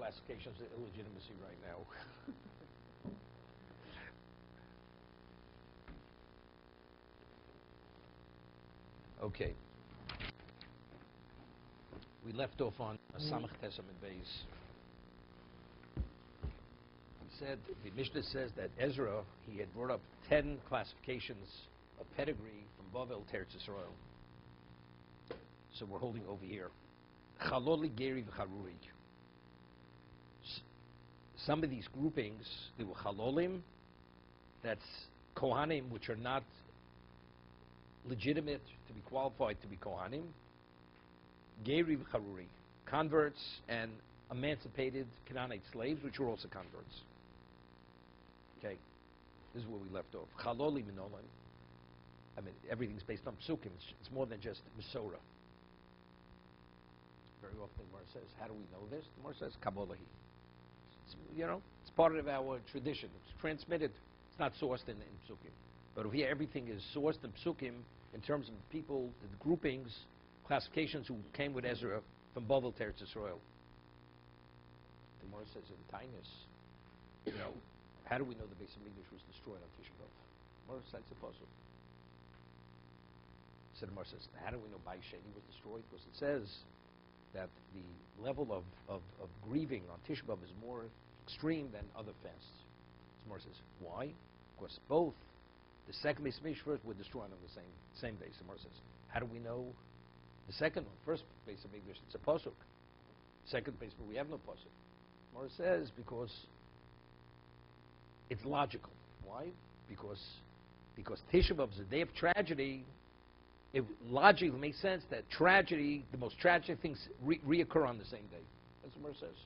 classifications of illegitimacy right now. Okay. We left off on Samach Tesam and Beis. He said, the Mishnah says that Ezra, he had brought up 10 classifications of pedigree from Bavel to Eretz Yisrael. So we're holding over here. Chaloli, Geri, v'Charuri. Some of these groupings, they were Chalolim, that's Kohanim, which are not legitimate to be qualified to be Kohanim. Geri, v'Charuri. Converts and emancipated Canaanite slaves, which were also converts. Okay, this is where we left off. Chaloli minolim. I mean, everything's based on psukim. It's more than just Masorah. Very often the Gemara says, how do we know this? The Gemara says, Kabbalah. It's part of our tradition. It's transmitted. It's not sourced in psukim. But over here, everything is sourced in psukim in terms of people, the groupings, classifications who came with Ezra from Bavel to Eretz Yisrael. The Gemara says in Tainus, how do we know the base of Mikdash was destroyed on Tisha B'Av? Gemara cites a puzzle. So the Gemara says, how do we know Bai Sheni was destroyed? Because it says that the level of grieving on Tisha B'Av is more extreme than other fasts. The Gemara says, why? Because both the second base of Mikdash were destroyed on the same base. The Gemara says, how do we know the second one? First base of Mikdash, it's a pasuk. Second base, but we have no pasuk. The Gemara says because it's logical. Why? Because Tisha B'Av is a day of tragedy. It logically makes sense that tragedy, the most tragic things, reoccur on the same day. That's what Gemara says.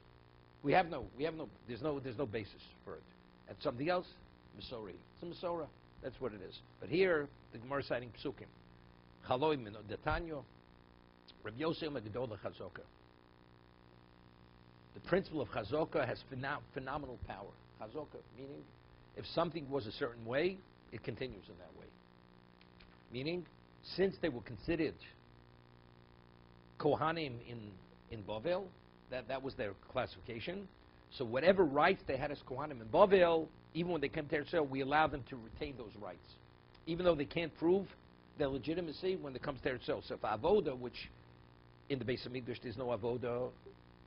There's no basis for it. And something else, Masorah. It's a Masorah. That's what it is. But here, the Gemara is citing psukim. Chaloi min Detanyo, Rabbi Yosef Megidol Chazokah. The principle of Chazokah has phenomenal power. Chazokah, meaning, if something was a certain way, it continues in that way. Meaning, since they were considered Kohanim in Bavel, that was their classification. So whatever rights they had as Kohanim in Bavel, even when they came to Eretz Yisrael, we allow them to retain those rights, even though they can't prove their legitimacy when it comes to Eretz Yisrael. So for Avoda, which in the Beis Hamikdash there's no Avoda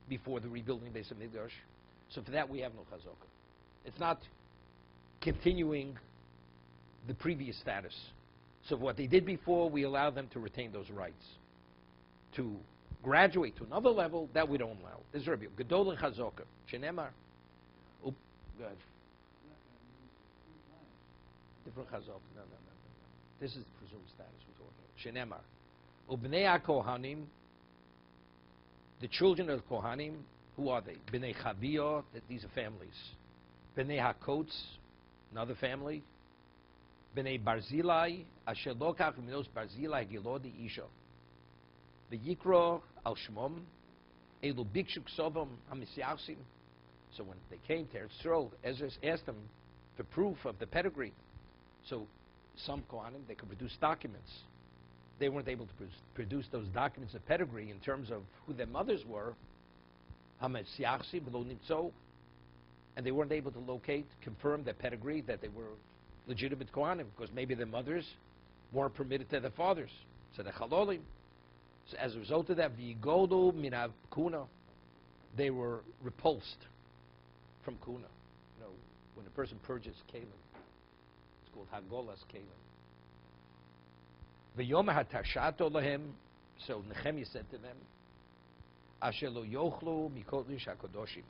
before the rebuilding Beis Hamikdash, so for that we have no Chazokah. It's not continuing the previous status. So what they did before, we allow them to retain those rights. To graduate to another level, that we don't allow. This is Rabbi Gedol and Chazokah. Shenemar. Good. Different Chazokah. No. This is the presumed status we're talking about. Shenemar. Ubnei HaKohanim, the children of the Kohanim, who are they? Bnei Chaviyah, these are families. Bnei HaKotz, another family. Bnei Barzilai, asher lo kach minos Barzilai gilodi isha. V'yikro al shmom, elu bikshu ksovam hamisyachsim. So when they came to Eretz Yisrael, Ezra asked them for proof of the pedigree. So some Kohanim, they could produce documents. They weren't able to produce those documents of pedigree in terms of who their mothers were, hamisyachsim v'lo nimtzo, and they weren't able to locate, confirm their pedigree, that they were legitimate Kohanim, because maybe their mothers weren't permitted to their fathers. So they're Chalolim. So as a result of that, V'yigodu minav kuna, they were repulsed from kuna. When a person purges Kalim, it's called Hagolas Kalim. V'yom hatashato lahem, so Nehemiah said to them, Asher lo yochlu mikodesh hakodoshim.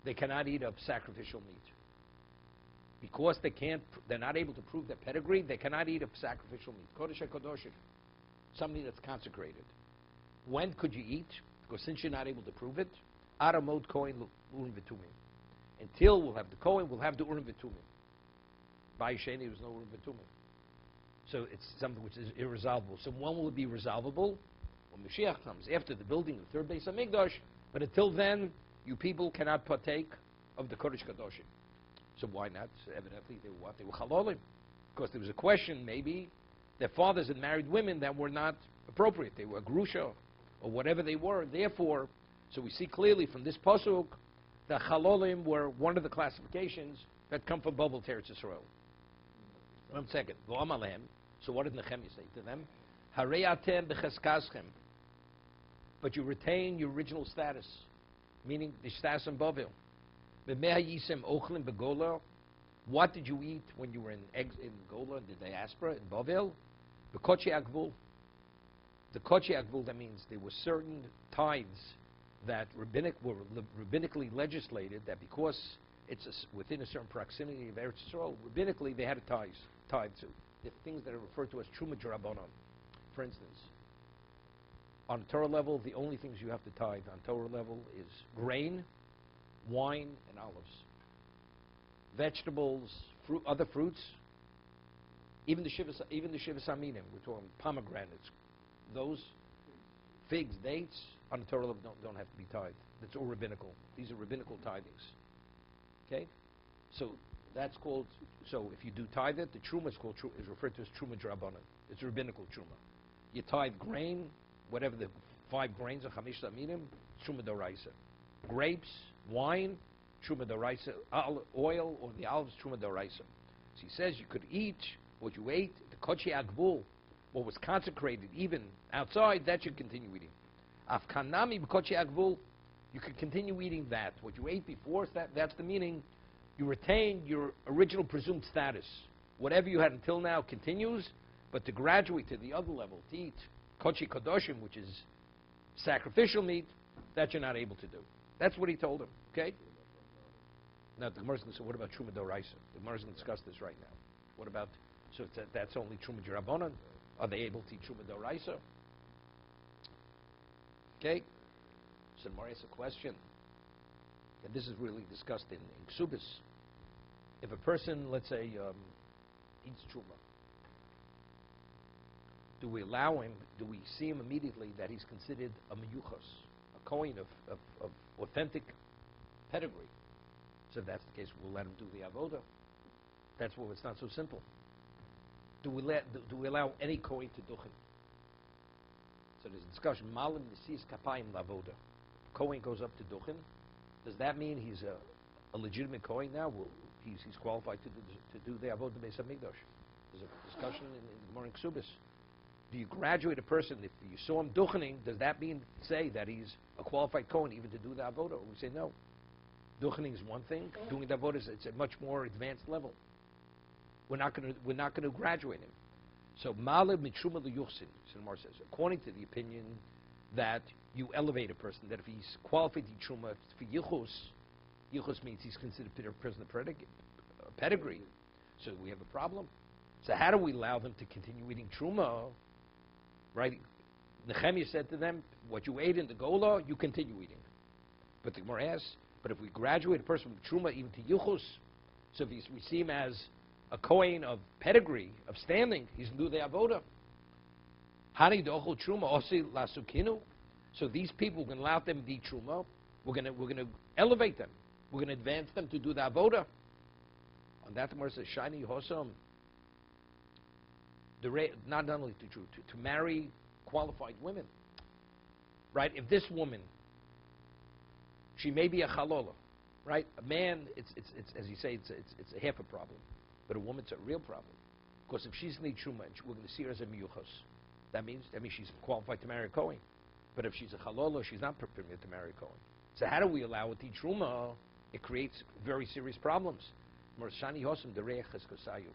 They cannot eat of sacrificial meat. Because they're not able to prove their pedigree, they cannot eat of sacrificial meat. Kodesh HaKodoshim, something that's consecrated. When could you eat? Because since you're not able to prove it, Aramot Kohen Urim V'Tumim. Until we'll have the Kohen, we'll have the Urim V'Tumim. By Sheni, there's no Urim V'Tumim. So it's something which is irresolvable. So when will it be resolvable? When Mashiach comes, after the building of the third base of Mikdash. But until then, you people cannot partake of the Kodesh Kadoshim. So why not? So evidently they were what? They were Chalolim. Because there was a question, maybe, their fathers had married women that were not appropriate. They were Grusha, or whatever they were. Therefore, So we see clearly from this pasuk that chalolim were one of the classifications that come from Babel Teretz Yisrael. 1 second. So what did Nehemiah say to them? Harei atem b'cheskaschem. But you retain your original status, meaning the status in Babel. What did you eat when you were in Gola, in the diaspora, in Babel? The Kochi Agvul. The Kochi Agvul, that means there were certain tithes that were rabbinically legislated that because it's within a certain proximity of Eretz Yisrael, rabbinically they had a tithe to. The things that are referred to as Truma D'Rabbanan. For instance, on Torah level, the only things you have to tithe on Torah level is grain, wine, and olives. Vegetables, other fruits, even the Shiva Saminim, we're talking pomegranates, those, figs, dates, on the Torah level don't have to be tithed. That's all rabbinical. These are rabbinical tithings. Okay? So that's called, so if you do tithe it, the truma is referred to as truma d'Rabbanan. It's a rabbinical truma. You tithe grain, whatever the 5 grains of Chamish Saminim, truma d'oraisa. Grapes, wine, truma d'oraisa. Oil or the olives, truma d'oraisa. So he says you could eat what you ate, the kochi agvul, what was consecrated even outside, that you continue eating. Afkanami b'kochi agvul, you could continue eating that. What you ate before, that's the meaning. You retain your original presumed status. Whatever you had until now continues, but to graduate to the other level, to eat kochi kadoshim, which is sacrificial meat, that you're not able to do. That's what he told him, okay? Now, the Gemara is going to say, what about Truma D'Oraisa? The Gemara is going to discuss this right now. What about, so that's only Truma D'Rabbanan? Are they able to eat Truma D'Oraisa? Okay? So the Gemara asks a question, and this is really discussed in Ksubis. If a person, let's say, eats Truma, do we allow him, do we see him immediately that he's considered a meyuchos, a kohen of authentic pedigree? So if that's the case, we'll let him do the avoda. That's why it's not so simple. Do we allow any kohen to duchen? So there's a discussion. Malim nesis kapayim lavoda. Kohen goes up to duchen. Does that mean he's a legitimate kohen now? Well, he's qualified to do the avoda beis hamikdash. There's a discussion in Gemara Ksubis. Do you graduate a person if you saw him duchening? Does that mean say that he's a qualified kohen even to do the avoda? Or we say no. Duchening is one thing. Doing the avoda is it's a much more advanced level. We're not going to graduate him. So malib mitruma liyuchsin, Sinmar says, according to the opinion that you elevate a person, that if he's qualified to truma for yichus, yichus means he's considered a person of pedigree. So we have a problem. So how do we allow them to continue eating truma? Right? Nehemiah said to them, what you ate in the Gola, you continue eating. But the Gemara asks, but if we graduate a person from truma even to yichus, so if we see him as a kohen of pedigree, of standing, he's going to do the avoda. Hani dochel truma osi lasukinu. So these people, we're going to allow them to eat truma. We're going to elevate them. We're going to advance them to do the avoda. On that, the Gemara says, shani hosam. Not only to marry qualified women, right? If this woman, she may be a chalola, right? A man, it's as you say, it's a half a problem, but a woman, it's a real problem. Because if she's in truma, we're going to see her as a miyuchos. That means she's qualified to marry a kohen. But if she's a chalola, she's not permitted to marry a kohen. So how do we allow it to truma? It creates very serious problems. Marshani hosam dereich eskosayu.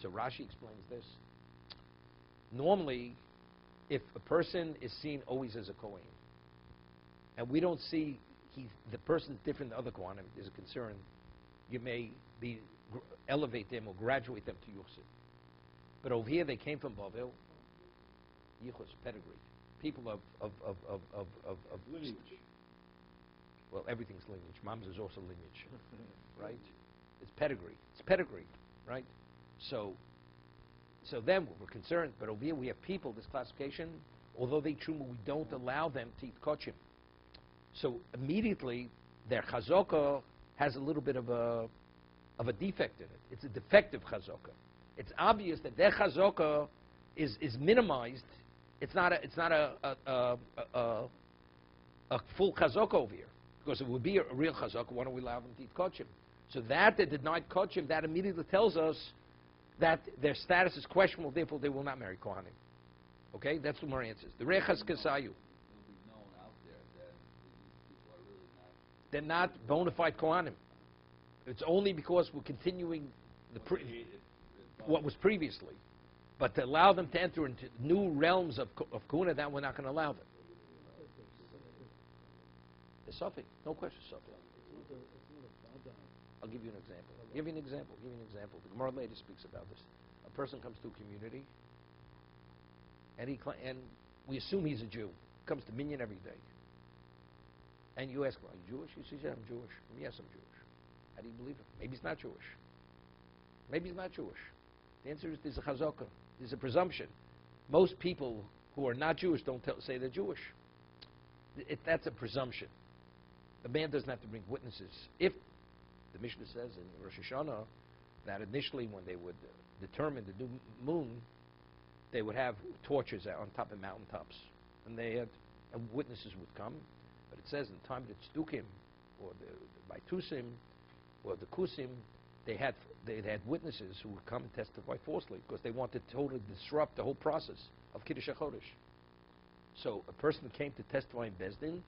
So Rashi explains this. Normally, if a person is seen always as a kohen, and we don't see the person's different than other kohanim, is a concern, you may elevate them or graduate them to yuchsin. But over here, they came from Bavel, yichus, pedigree, people of lineage. Well, everything's lineage. Mom's is also lineage, right? It's pedigree, right? So then we're concerned, but over here we have people, this classification, although they truma, we don't allow them to eat kochim. So immediately, their chazaka has a little bit of a defect in it. It's a defective chazaka. It's obvious that their chazaka is minimized. It's not a full chazaka over here. Because it would be a real chazaka, why don't we allow them to eat kochim? So that they denied kochim, that immediately tells us that their status is questionable, therefore they will not marry Kohanim. Okay, that's what more answers. The Rechaz Kasayu. They're not bona fide Kohanim. It's only because we're continuing what was previously. But to allow them to enter into new realms of Kohuna, that we're not going to allow them. The suffix, no question, suffix. I'll give you an example. Give you an example. The Gemara later speaks about this. A person comes to a community, and we assume he's a Jew. Comes to Minyan every day. And you ask him, are you Jewish? He says, yeah, I'm Jewish. Yes, I'm Jewish. How do you believe him? Maybe he's not Jewish. Maybe he's not Jewish. The answer is there's a chazaka. There's a presumption. Most people who are not Jewish don't say they're Jewish. That's a presumption. The man doesn't have to bring witnesses. If the Mishnah says in Rosh Hashanah that initially when they would determine the new moon, they would have torches on top of mountaintops. And witnesses would come. But it says in the time of the Tzdukim, or the Baitusim, or the Kusim, they had witnesses who would come and testify falsely because they wanted to totally disrupt the whole process of Kiddush HaChodesh. So a person came to testify in Bezdin,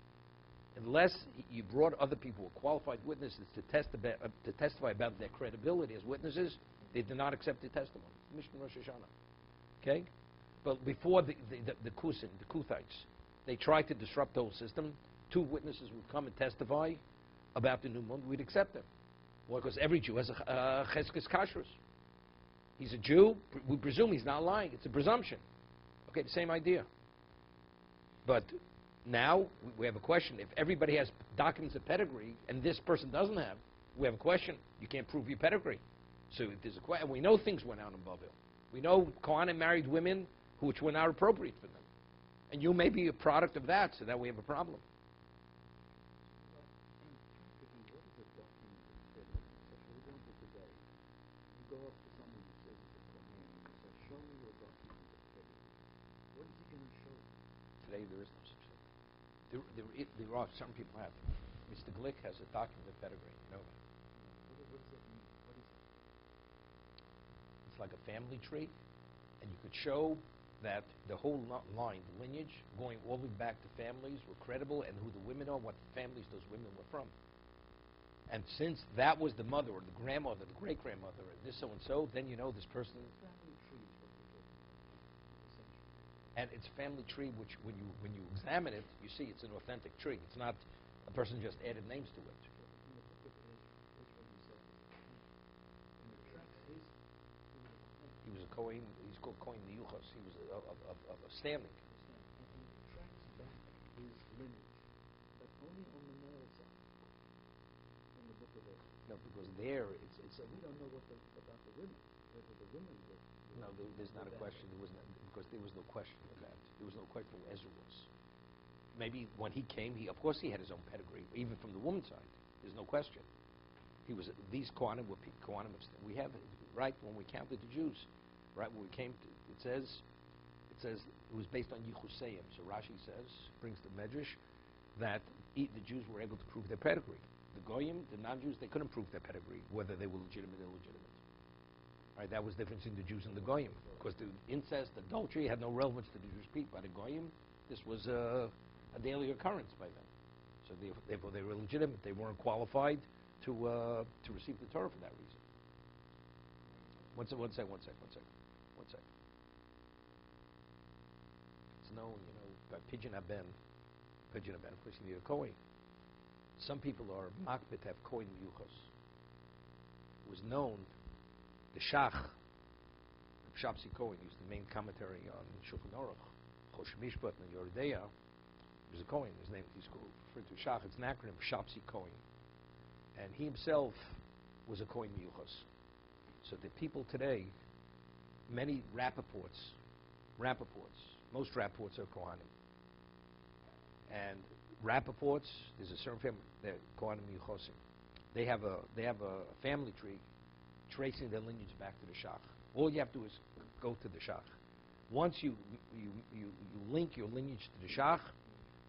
unless you brought other people, qualified witnesses, to testify about their credibility as witnesses, they did not accept the testimony. Mishnah Rosh Hashanah. Okay? But before the Kusim, the Kuthites, they tried to disrupt the whole system. 2 witnesses would come and testify about the new moon. We'd accept them. Well, because every Jew has a cheskes kashrus. He's a Jew. We presume he's not lying. It's a presumption. Okay, the same idea. But now we have a question. If everybody has documents of pedigree and this person doesn't have, we have a question. You can't prove your pedigree. So there's a question. We know things went on in Bavel. We know Kohanim married women which were not appropriate for them. And you may be a product of that, so that we have a problem. Today there is no such thing. There are some people have. Mr. Glick has a document of pedigree. You know that. What does that mean? What is it? It's like a family tree, and you could show that the whole line, the lineage, going all the way back to families were credible, and who the women are, what families those women were from. And since that was the mother or the grandmother, the great-grandmother, and this so-and-so, then you know this person. Family tree is what we're talking about, essentially. And it's a family tree which, when you examine it, you see it's an authentic tree. It's not a person just added names to it. He was a Kohen. He's called Kohen Miyuchos. He was of a standing. And it tracks back his lineage, but only on the male side, in the book of Ezra. No, because there it's. So we don't know about the women. Whether the women were. No, there's not a question. Because there was no question of that. There was no question who Ezra was. Maybe when he came, of course he had his own pedigree, even from the woman's side. There's no question. These Kohanim were Kohanim. We have right when we counted the Jews, right when we came to it says it was based on Yichuseim. So Rashi brings the Medrash that the Jews were able to prove their pedigree. The Goyim, the non-Jews, they couldn't prove their pedigree, whether they were legitimate or illegitimate. Right, that was the difference in the Jews and the Goyim, because the incest, adultery had no relevance to the Jewish people. By the Goyim, this was a daily occurrence by them. So therefore, they were legitimate. They weren't qualified to receive the Torah for that reason. One second. It's known, by Pidyon Haben, of course, you need a Kohen. Some people are makbet to have Kohen Miyuchos. It was known, the Shach, Shapsi Kohen, used the main commentary on Shulchan Aruch, Chosh Mishpat and Yoredeya. He was a Kohen. His name, he's referred to Shach. It's an acronym, Shapsi Kohen. And he himself was a Kohen Miyuchos. So the people today, many Rappaports, most Rappaports are Kohanim. And Rappaports, there's a certain family, they're Kohanim Miyuchosim. They have a family tree tracing their lineage back to the Shach. All you have to do is go to the Shach. Once you link your lineage to the Shach,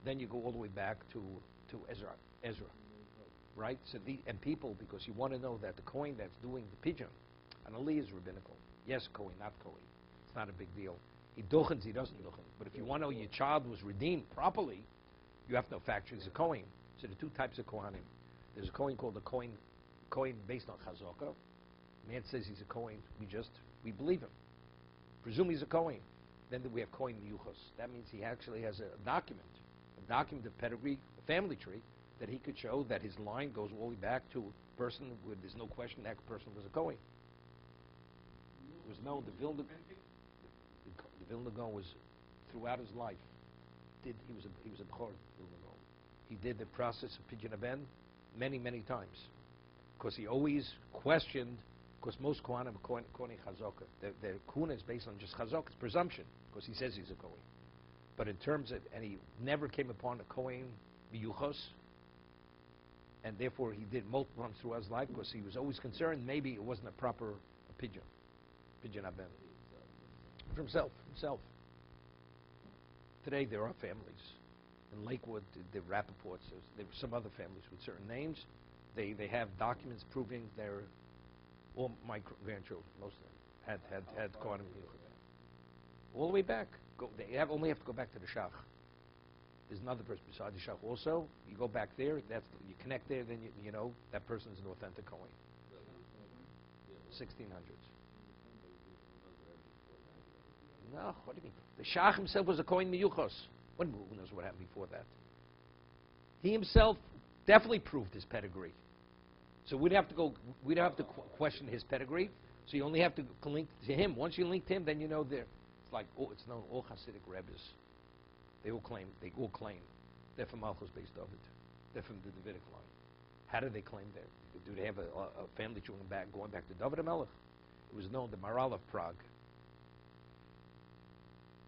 then you go all the way back to Ezra, right? So and people, because you want to know that the Kohen that's doing the pigeon, and Ali is rabbinical. Yes, Kohen, not Kohen. It's not a big deal. He dochens, he doesn't dochen. But if you want to know your child was redeemed properly, you have to know factually he's a Kohen. So there are two types of Kohanim. There's a Kohen called a Kohen based on Chazaka. Man says he's a Kohen, we believe him. Presume he's a Kohen. Then we have Kohen Yuchos. That means he actually has a document of pedigree, a family tree, that he could show that his line goes all the way back to a person where there's no question that person was a Kohen. It was known, the Vilna Gaon was, throughout his life, he was a Bechor Vilna Gaon. He did the process of Pidyon Aben many, many times. Because he always questioned, because most Kohanim are Kohen Chazaka. Their Kuna is based on just Chazaka, it's presumption, because he says he's a Kohen. But in terms of, and he never came upon a Kohen Miyuchos, and therefore he did multiple times throughout his life, because he was always concerned maybe it wasn't a proper Pidyon Aben. For himself. Today there are families. In Lakewood, the Rappaports, there were some other families with certain names. They have documents proving they're all my grandchildren, most of them, had Kohanim all the way back. They only have to go back to the Shach. There's another person besides the Shach also. You go back there, you connect there, then you know that person is an authentic Kohen. 1600s. No, what do you mean? The Shach himself was a Kohen Miyuchos. Who knows what happened before that? He himself definitely proved his pedigree. So we'd have to question his pedigree. So you only have to link to him. Once you link to him, then you know there. It's like it's known all Hasidic Rebbes. They all claim they're from Malchus based David. They're from the Davidic line. How do they claim that? Do they have a family tree going back to David HaMelech? It was known the Maral of Prague.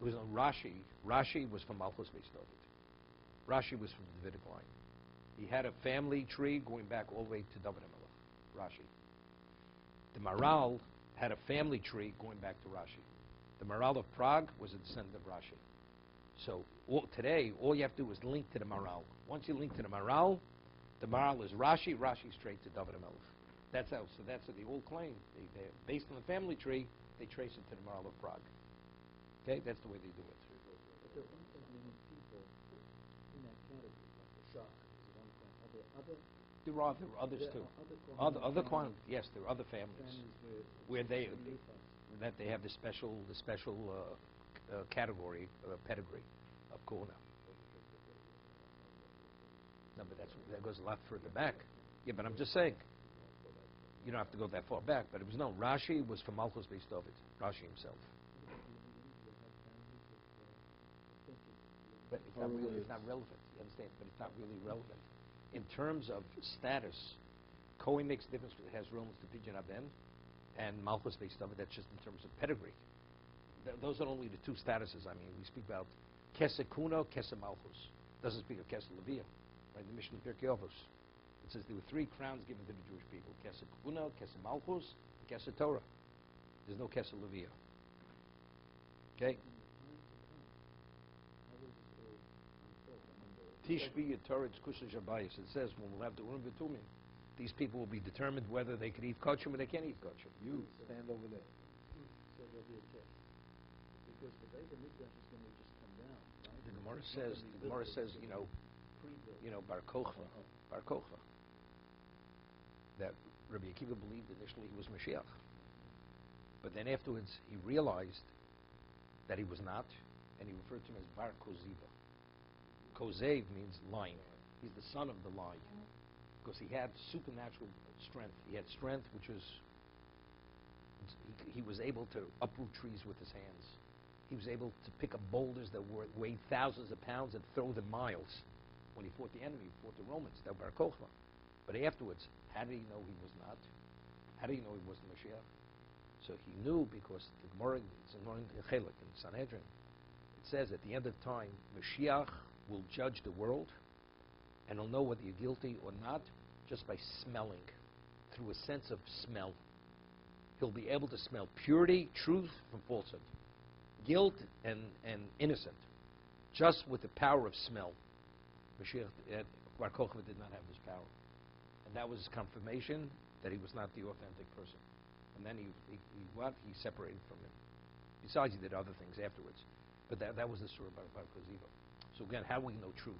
It was known Rashi. Rashi was from Malchus based David. Rashi was from the Davidic line. He had a family tree going back all the way to David HaMelech. Rashi. The Maral had a family tree going back to Rashi. The Maral of Prague was a descendant of Rashi. So today, all you have to do is link to the Maral. Once you link to the Maral is Rashi. Rashi straight to David HaMelech. That's how they all claim. They're based on the family tree, they trace it to the Maral of Prague. Okay, that's the way they do it. But there aren't that many people in that category, like the Shach is one point. Are there other? There are others too. Other quantum. Yes, there are other families where they have the special category pedigree of Kohuna. No, but that goes a lot further back. Yeah, but I'm just saying, you don't have to go that far back. But it was known Rashi was from Malchus based David. Rashi himself. But it's not relevant. You understand? But it's not really relevant. In terms of status, Kohen makes a difference. It has relevance to Pidyon Aben and Malchus based David. That's just in terms of pedigree. Those are only the two statuses. I mean, we speak about Keseh Kuno, Keseh Malchus. Doesn't speak of Keseh Leviah. Right? The Mishnah Pirkei Avos. It says there were three crowns given to the Jewish people: Keseh Kuno, Keseh Malchus, and Keseh Torah. There's no Keseh Leviah. Okay. Tishbi Yitorid Kusha Jabayis. It says when we'll have the Urim V'Tumim, these people will be determined whether they can eat kosher or they can't eat kosher. You stand over there. So there'll be a test. Because the Beit HaMikdash is going to just come down, right? The Gemara says, Bar Kochva, that Rabbi Akiva believed initially he was Mashiach. But then afterwards he realized that he was not, and he referred to him as Bar Koziva. Kozev means lion. He's the son of the lion. Because he had supernatural strength. He had strength which was, he was able to uproot trees with his hands. He was able to pick up boulders that weighed thousands of pounds and throw them miles. When he fought the enemy, he fought the Romans, that Bar Kochva. But afterwards, how did he know he was not? How did he know he wasn't Mashiach? So he knew because the Gemara in Chelik, in Sanhedrin, it says at the end of time, Mashiach will judge the world, and he'll know whether you're guilty or not just by smelling, through a sense of smell. He'll be able to smell purity, truth from falsehood, guilt and innocent, just with the power of smell. Mashiach, Bar Kochva did not have this power. And that was confirmation that he was not the authentic person. And then he separated from him. Besides, he did other things afterwards. But that was the story about Koziva. So again, how do we know truth?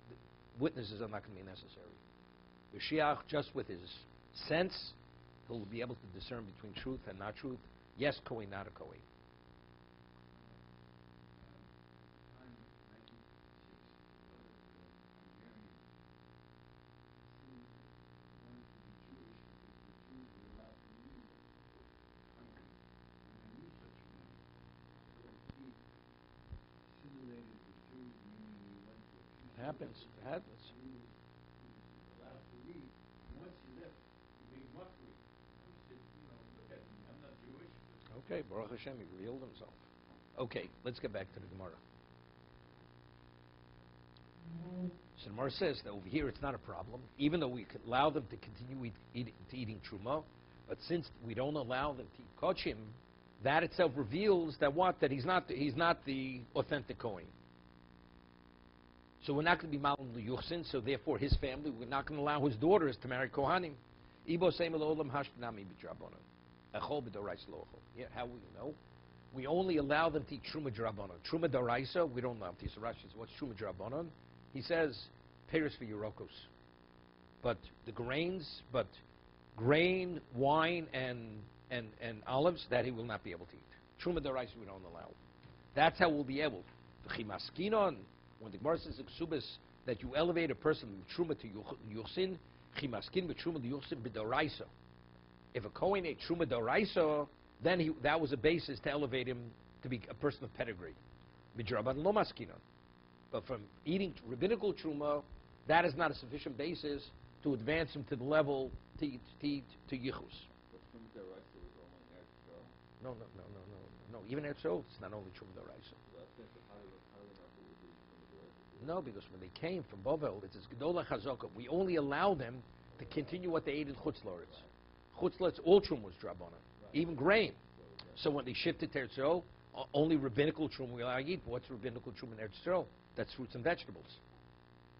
The witnesses are not going to be necessary. Mashiach, just with his sense, he'll be able to discern between truth and not truth. Yes, Kohen, not a Kohen. It happens. It happens. Okay, Baruch Hashem, he revealed himself. Okay, let's get back to the Gemara. So the Gemara says that over here it's not a problem, even though we could allow them to continue eating truma, but since we don't allow them to eat kochim, that itself reveals that what? That he's not the authentic Kohen. So we're not going to be malam liyuchsin, so therefore his family, we're not going to allow his daughters to marry Kohanim. Ibo seimel olam hashtanami b'drabanan. Echol b'dorais lo echol. Yeah, how will you know? We only allow them to eat truma drabanan. Truma daraisa, we don't allow them to eat. So Rashi says, what's truma drabanan? He says, peris for Eurokos. But the grains, grain, wine, and olives, that he will not be able to eat. Truma daraisa we don't allow. That's how we'll be able. Chimaskinon, when the Gemara says Ksubis, that you elevate a person from truma to yuchsin, chimaskin with truma to yuchsin b'daraisa. If a Kohen ate truma daraisa, then that was a basis to elevate him to be a person of pedigree. Midraban lo maskinon. But from eating rabbinical truma, that is not a sufficient basis to advance him to the level to eat yichus. No. Even Eretz Yisrael, it's not only truma daraisa. No, because when they came from Bavel, it says Gedola Chazaka. We only allow them to continue what they ate in Chutz La'aretz. Chutz La'aretz, all truma was drabana, even grain. So when they shifted to Eretz Yisrael, only rabbinical truma we allow to eat. But what's rabbinical truma in Eretz Yisrael? That's fruits and vegetables.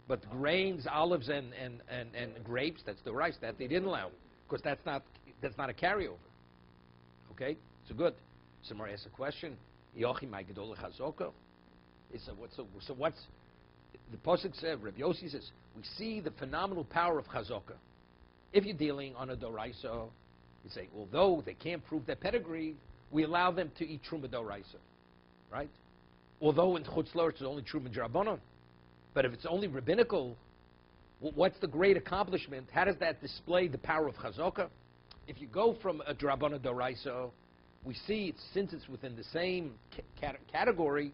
But grains, olives, and grapes, that's the rice that they didn't allow, because that's not a carryover. Okay, so good. Somebody asks a question. Yochi my Gedola Chazaka. So what's the pasuk says? Rabbi Yossi says we see the phenomenal power of Chazaka. If you're dealing on a doraisa, you say, although they can't prove their pedigree, we allow them to eat truma doraisa, right? Although in Chutz La'aretz it's only truma drabanan, but if it's only rabbinical, what's the great accomplishment? How does that display the power of Chazaka? If you go from a drabana doraisa, we see since it's within the same category,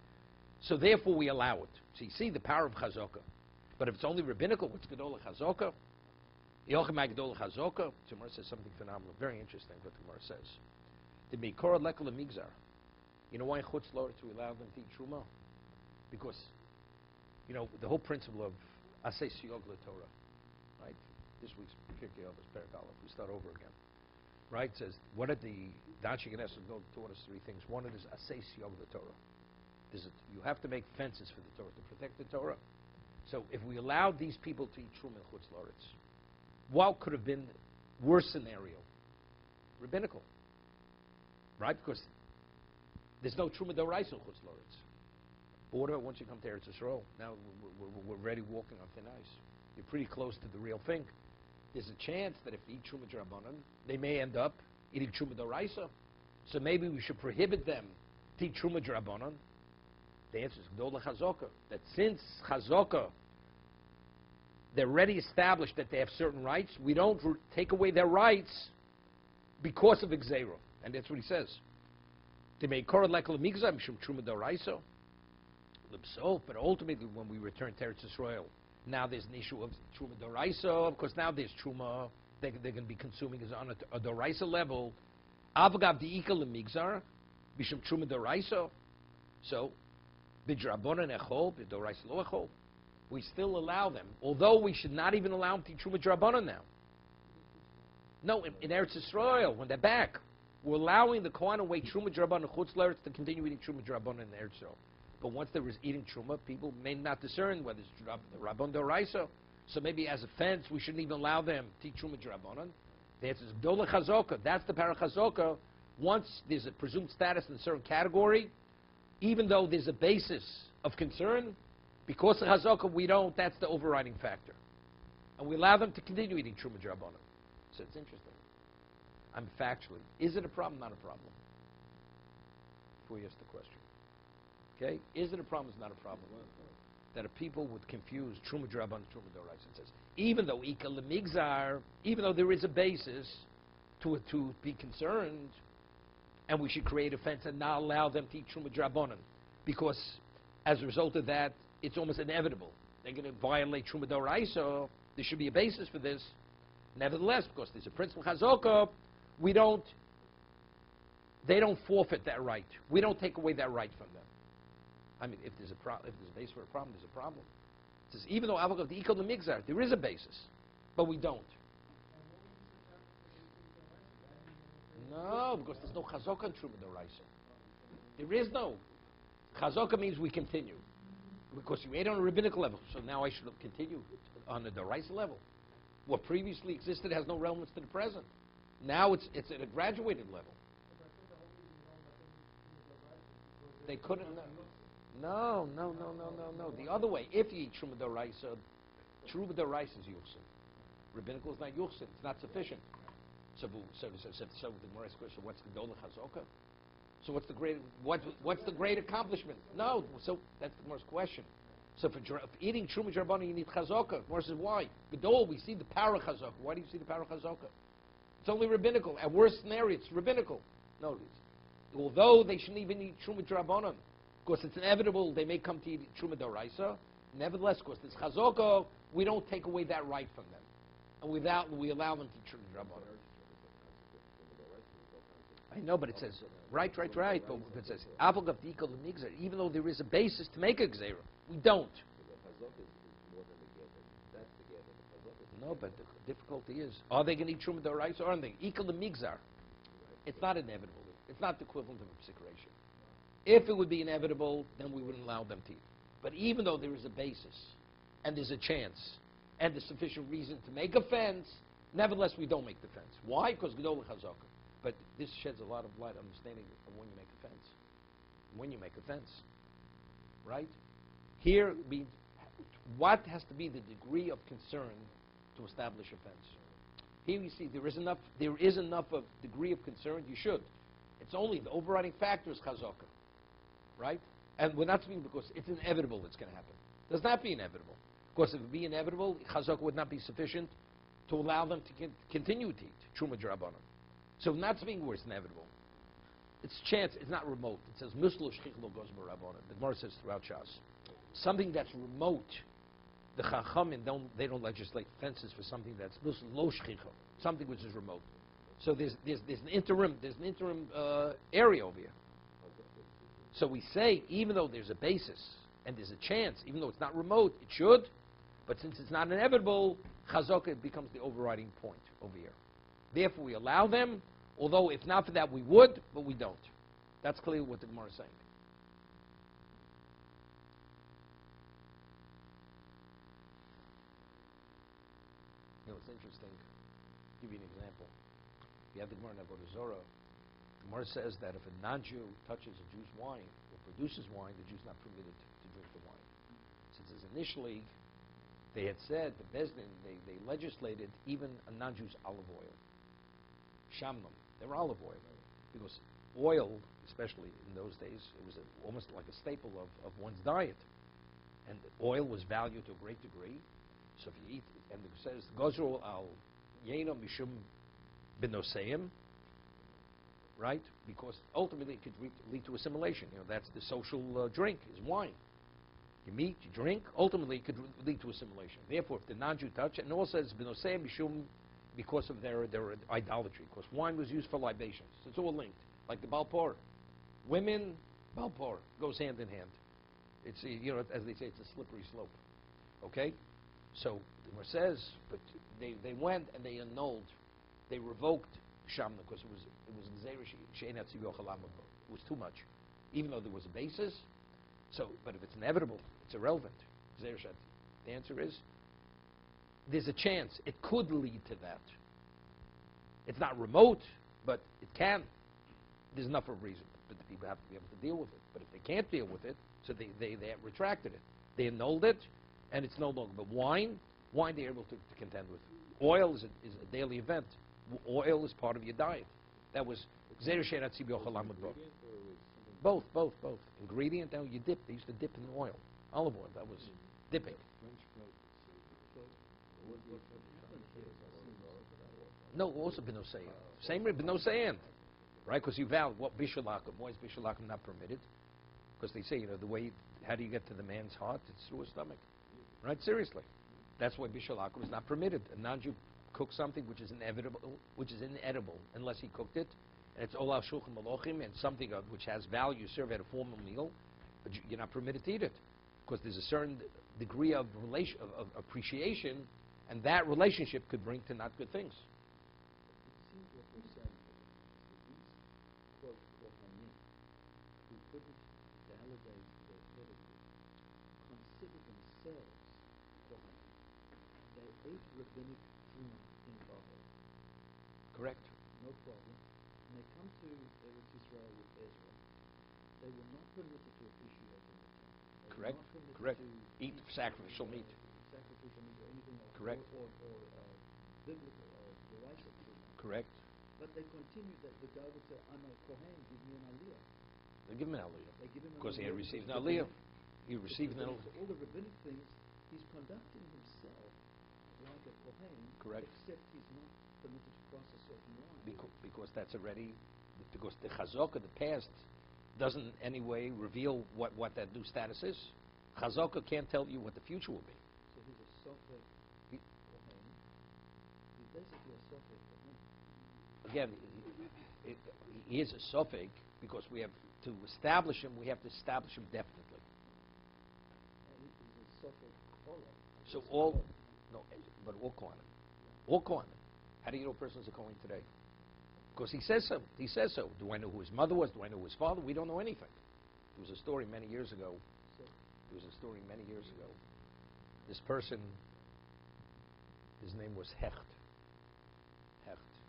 so therefore we allow it. So you see the power of Chazaka. But if it's only rabbinical, what's Gedola Chazaka? Yochimai Gedola Chazaka. Gemara says something phenomenal, very interesting what the Gemara says. The Meikora Lekala Migzar. You know why in Chutz La'aretz we allow them to eat Truma? Because, the whole principle of Asay Siyog LaTorah, right? This week's Pirkei Avos Perek Aleph, we start over again. Right? It says, what did the Dachi and Esed taught us three things. One is Asay Siyog LaTorah. You have to make fences for the Torah to protect the Torah. So if we allowed these people to eat Truma in Chutz La'aretz, what could have been worse scenario? Rabbinical. Right? Because there's no Truma Doraisa in Chutz La'aretz. But what about once you come to Eretz Yisrael? Now we're already walking on thin ice. You're pretty close to the real thing. There's a chance that if they eat Truma Drabanan, they may end up eating Truma Doraisa. So maybe we should prohibit them to eat Truma Drabanan. The answer is Gdola Chazaka. That since Chazaka, they're already established that they have certain rights, we don't take away their rights because of Gzeira. And that's what he says. They may korad like l'migzah mishum truma d'oraisa. But ultimately, when we return to Eretz Yisrael, now there's an issue of truma d'oraisa. Of course, now there's truma. They're going to be consuming is on a d'oraisa level. Avagav di'ika l'migzar mishum truma d'oraisa. So, b'drabanan echol, b'doraisa lo echol. We still allow them, although we should not even allow them to eat truma d'rabanan now. No, in Eretz Yisrael, when they're back, we're allowing the Kohen away truma d'rabanan chutz l'Eretz to continue eating truma d'rabanan in Eretz Yisrael. But once there is eating truma, people may not discern whether it's Rabban Doraisa. So maybe as a fence, we shouldn't even allow them to eat truma Rabbanon. The answer is Gdola Chazoka. That's the Parachazoka. Once there's a presumed status in a certain category, even though there's a basis of concern, because of Chazoka, we don't, that's the overriding factor. And we allow them to continue eating truma Rabbanon. So it's interesting. I'm factually. Is it a problem? Not a problem. Before you ask the question. Okay? Is it a problem? It's not a problem. That people would confuse Truma D'Rabbanan and Truma D'Oraisa. It says, even though Ika Lemigzar, even though there is a basis to be concerned, and we should create a fence and not allow them to eat Truma D'Rabbanan, because as a result of that, it's almost inevitable. They're going to violate Truma D'Oraisa. There should be a basis for this. Nevertheless, because there's a principle Chazokah, they don't forfeit that right. We don't take away that right from them. I mean, if there's a basis for a problem, there's a problem. It says, even though Avagav the Ikal the Migzar, there is a basis, but we don't. No, because there's no Chazokah in Truma D'Oraisa. There is no. Chazokah means we continue. Because you ate on a rabbinical level, so now I should continue on the D'Oraisa level. What previously existed has no relevance to the present. Now it's at a graduated level. They couldn't. No. The other way. If you eat Truma D'Oraisa, Truma D'Oraisa is Yuchsin. Rabbinical is not Yuchsin. It's not sufficient. So the Gemara asks, so what's the Gdola Chazoka? So what's the great accomplishment? No. So that's the Gemara's question. So for eating Truma D'Rabbanan, you need Chazoka. Gemara says, why? Gedol, we see the power of Chazoka. Why do you see the power of Chazoka? It's only rabbinical. At worst scenario, it's rabbinical. No, although they shouldn't even eat Truma D'Rabbanan, because it's inevitable they may come to eat Truma D'Oraisa. Nevertheless, because there's Chazokah, we don't take away that right from them. And we allow them to eat Truma D'Rabbanan. I know, but it says, right. But it says, Avagav Dikal Migzar, even though there is a basis to make a Gzeira, we don't. No, but the difficulty is, are they going to eat Truma D'Oraisa or aren't they? Ikal Migzar. It's not inevitable. It's not the equivalent of a psikration. If it would be inevitable, then we wouldn't allow them to eat. But even though there is a basis, and there's a chance, and there's sufficient reason to make a fence, nevertheless we don't make the fence. Why? Because Gedol Chazaka. But this sheds a lot of light on understanding of when you make a fence. When you make a fence. Right? Here, what has to be the degree of concern to establish a fence? Here you see there is enough of degree of concern, you should. It's only the overriding factor is Chazaka. Right? And we're not speaking because it's inevitable it's going to happen. It does not be inevitable. Because if it would be inevitable, Chazaka would not be sufficient to allow them to continue to eat Truma D'Rabbanan. So not speaking where it's inevitable. It's chance, it's not remote. It says, Mislo Shchich Lo Goz B'Rabbanan. The Gemara says throughout Shas. Something that's remote, the Chachamim they don't legislate fences for something that's Mislo Shchich, something which is remote. So there's an interim area over here. So we say, even though there's a basis and there's a chance, even though it's not remote, it should, but since it's not inevitable, Chazokah becomes the overriding point over here. Therefore, we allow them, although if not for that we would, but we don't. That's clearly what the Gemara is saying. You know, it's interesting. I'll give you an example. You have the Gemara in Avodah Zorah. The Gemara says that if a non-Jew touches a Jew's wine or produces wine, the Jew's not permitted to drink the wine. Since initially they had said, the Bezdin, they legislated even a non-Jew's olive oil. Shamnam, they were olive oil. Because oil, especially in those days, it was almost like a staple of one's diet. And oil was valued to a great degree. So if you eat, and it says, Gozro al Yena Mishum Binoseim, right? Because ultimately it could lead to assimilation. You know, that's the social drink, is wine. You meet, you drink, ultimately it could lead to assimilation. Therefore, if the non-Jew touch it, and it all says Binoseim Mishum, because of their idolatry. Because wine was used for libations. So it's all linked. Like the Balpor. Women, Balpor, goes hand in hand. It's, as they say, it's a slippery slope. Okay? So, the Gemara says, but they went and they annulled, they revoked Shamna because it was Gzeira She'en Hatziv Yochel Amud Bo. It was too much. Even though there was a basis, So, but if it's inevitable, it's irrelevant. The answer is, there's a chance it could lead to that. It's not remote, but it can. There's enough of a reason, but the people have to be able to deal with it. But if they can't deal with it, so they have retracted it. They annulled it, and it's no longer. But wine they're able to contend with. Oil is a daily event. Oil is part of your diet. That was both. Ingredient, now you dip. They used to dip in oil. Olive oil, that was dipping. No, also benosein. Same benosein. Right? Because you vowed, what bishulakum? Why is bishulakum not permitted? Because they say, the way, how do you get to the man's heart? It's through his stomach. Right? Seriously. That's why bishulakum is not permitted. A non-Jew cooks something which is inedible unless he cooked it. And it's olal shulchan malochim and something which has value served at a formal meal, but you're not permitted to eat it. Because there's a certain degree of appreciation, and that relationship could bring to not good things. It seems what we're saying is that these, quote, kohanim, who couldn't validate their pedigree, consider themselves kohanim. They ate rabbinic food in Babel. Correct. No problem. When they come to Eretz Israel with Ezra, they were not permitted to appreciate the Torah. Correct. Correct. Eat sacrificial meat. Sacrificial meat or anything else. Correct. Or biblical or derisive food. Correct. But they continued that the guy would say, I'm a Kohen, give me an aliyah. They give him an aliyah. They give him an because he had aliyah received an because aliyah. He received an so aliyah. all the rabbinic things, he's conducting himself like a Kohen. Correct. Except he's not permitted to cross a certain line. Because that's already, because the chazaka, the past, doesn't in any way reveal what that new status is. Chazaka can't tell you what the future will be. So he's a sofek Kohen. He's basically a sofek Kohen. Again, he is a sofek because we have to establish him. We have to establish him definitely. He's a sofek Kohen. So all Kohanim, all Kohanim. How do you know a person is a Kohen today? Because he says so. He says so. Do I know who his mother was? Do I know who his father? We don't know anything. There was a story many years ago. This person, his name was Hecht.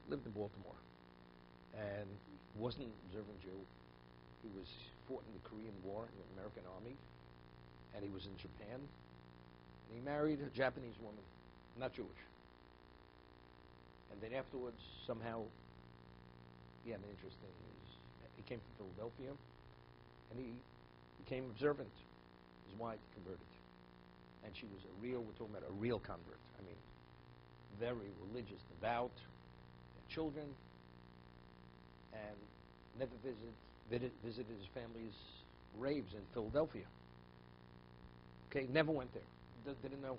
Lived in Baltimore. And wasn't an observant Jew. He fought in the Korean War in the American Army. And he was in Japan. And he married a Japanese woman, not Jewish. And then afterwards, somehow, he had an interesting news. He came from Philadelphia, and he became observant. His wife converted. And she was we're talking about a real convert. I mean, very religious, devout, had children, and never visited his family's graves in Philadelphia. Okay, never went there. Didn't know.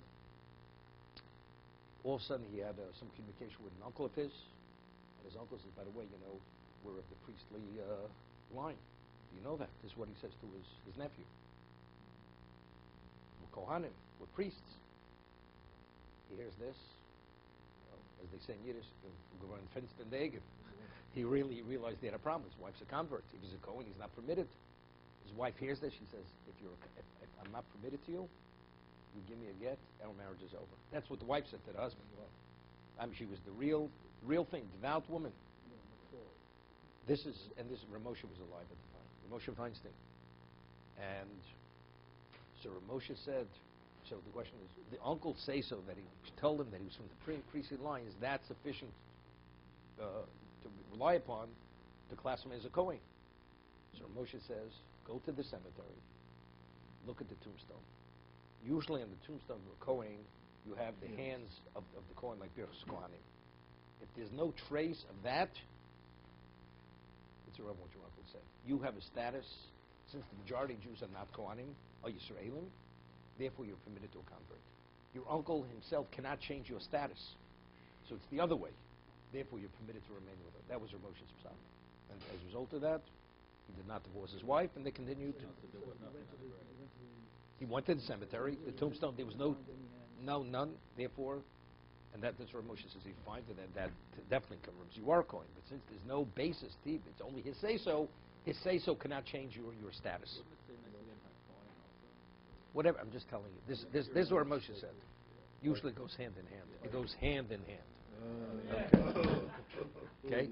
All of a sudden, he had some communication with an uncle of his, and his uncle says, by the way, we're of the priestly line. Do you know that? This is what he says to his nephew. We're Kohanim. We're priests. He hears this. As they say in Yiddish, he really realized they had a problem. His wife's a convert. If he's a Kohen, he's not permitted. His wife hears this. She says, if I'm not permitted to you, you give me a get, our marriage is over. That's what the wife said to the husband. She was the real thing, devout woman. Ramosha was alive at the time. Ramosha Feinstein. And so Ramosha said, so the question is, the uncle say so that he told him that he was from the priestly line, is that sufficient to rely upon to class him as a Kohen? So Ramosha says, go to the cemetery, look at the tombstone. Usually on the tombstone of a Kohen, you have the hands of the Kohen like Birchas Kohanim. If there's no trace of that, it's irrelevant what your uncle said. You have a status, since the majority of Jews are not Kohanim, are Yisraelim, therefore you're permitted to a convert. Your uncle himself cannot change your status. So it's the other way. Therefore you're permitted to remain with her. That was Ramosha's psalm. And as a result of that, he did not divorce his wife, and they continued to... He went to the cemetery, the tombstone, there was none, therefore, and that's what Moshe says, he finds it, and that definitely confirms you are Kohen. But since there's no basis, it's only his say-so cannot change your status. Whatever, I'm just telling you. This is what Moshe said. Usually goes hand in hand. It goes hand in hand. Okay? Okay?